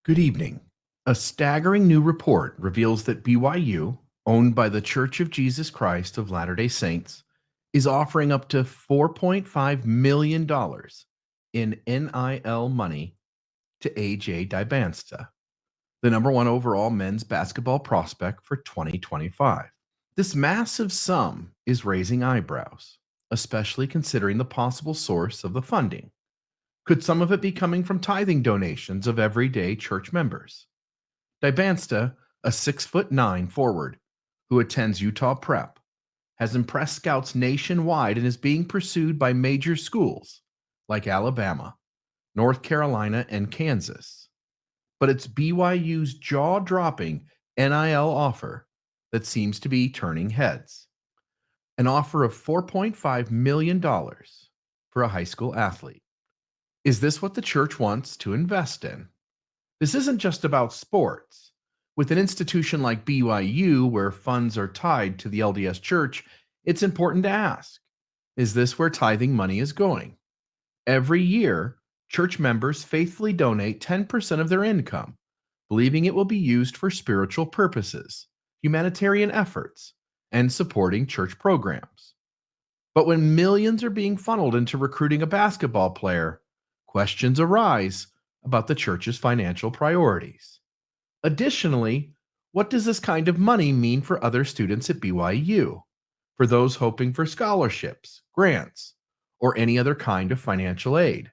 Good evening. A staggering new report reveals that BYU, owned by the Church of Jesus Christ of Latter day Saints, is offering up to $4.5 million in NIL money to AJ Dybantsa, the number one overall men's basketball prospect for 2025. This massive sum is raising eyebrows, especially considering the possible source of the funding. Could some of it be coming from tithing donations of everyday church members? Dybantsa, a 6'9" forward who attends Utah Prep, has impressed scouts nationwide and is being pursued by major schools like Alabama, North Carolina, and Kansas. But it's BYU's jaw-dropping NIL offer that seems to be turning heads. An offer of $4.5 million for a high school athlete. Is this what the church wants to invest in? This isn't just about sports. With an institution like BYU, where funds are tied to the LDS church, it's important to ask, is this where tithing money is going? Every year, church members faithfully donate 10% of their income, believing it will be used for spiritual purposes, humanitarian efforts, and supporting church programs. But when millions are being funneled into recruiting a basketball player, questions arise about the church's financial priorities. Additionally, what does this kind of money mean for other students at BYU, for those hoping for scholarships, grants, or any other kind of financial aid?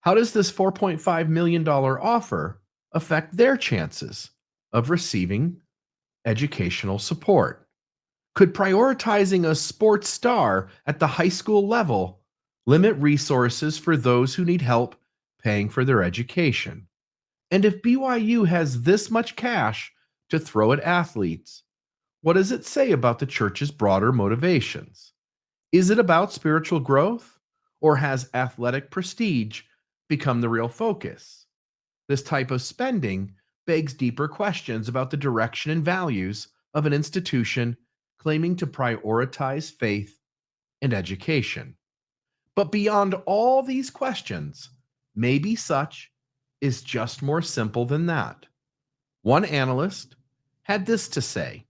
How does this $4.5 million offer affect their chances of receiving educational support? Could prioritizing a sports star at the high school level limit resources for those who need help paying for their education? And if BYU has this much cash to throw at athletes, what does it say about the church's broader motivations? Is it about spiritual growth, or has athletic prestige become the real focus? This type of spending begs deeper questions about the direction and values of an institution claiming to prioritize faith and education. But beyond all these questions, maybe such is just more simple than that. One analyst had this to say: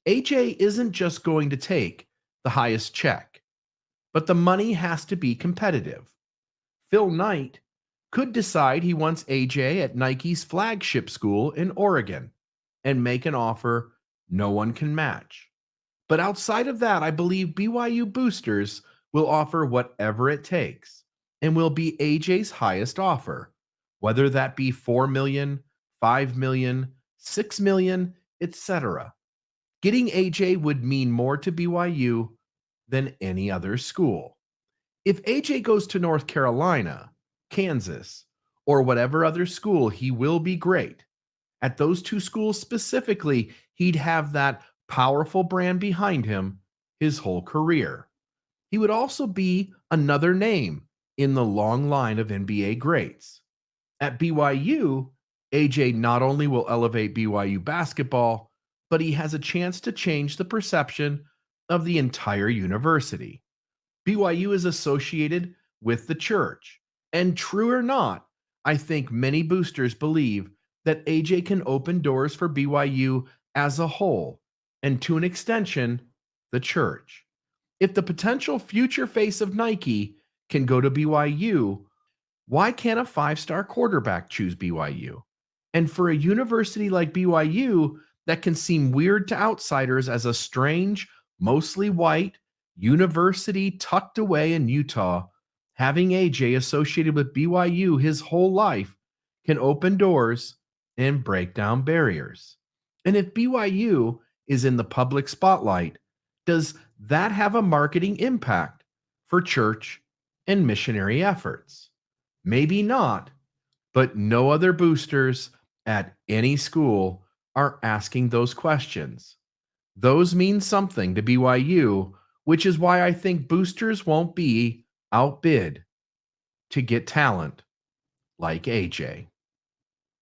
AJ isn't just going to take the highest check, but the money has to be competitive. Phil Knight could decide he wants AJ at Nike's flagship school in Oregon and make an offer no one can match. But outside of that, I believe BYU boosters will offer whatever it takes and will be AJ's highest offer, whether that be 4 million, 5 million, 6 million, etc. Getting AJ would mean more to BYU than any other school. If AJ goes to North Carolina, Kansas, or whatever other school, he will be great. At those two schools specifically, he'd have that powerful brand behind him his whole career. He would also be another name in the long line of NBA greats. At BYU, AJ not only will elevate BYU basketball, but he has a chance to change the perception of the entire university. BYU is associated with the church. And true or not, I think many boosters believe that AJ can open doors for BYU as a whole, and to an extension, the church. If the potential future face of Nike can go to BYU, why can't a five-star quarterback choose BYU? And for a university like BYU that can seem weird to outsiders as a strange, mostly white university tucked away in Utah, having AJ associated with BYU his whole life can open doors and break down barriers. And if BYU is in the public spotlight, does that have a marketing impact for church and missionary efforts? Maybe not, but no other boosters at any school are asking those questions. Those mean something to BYU, which is why I think boosters won't be outbid to get talent like AJ.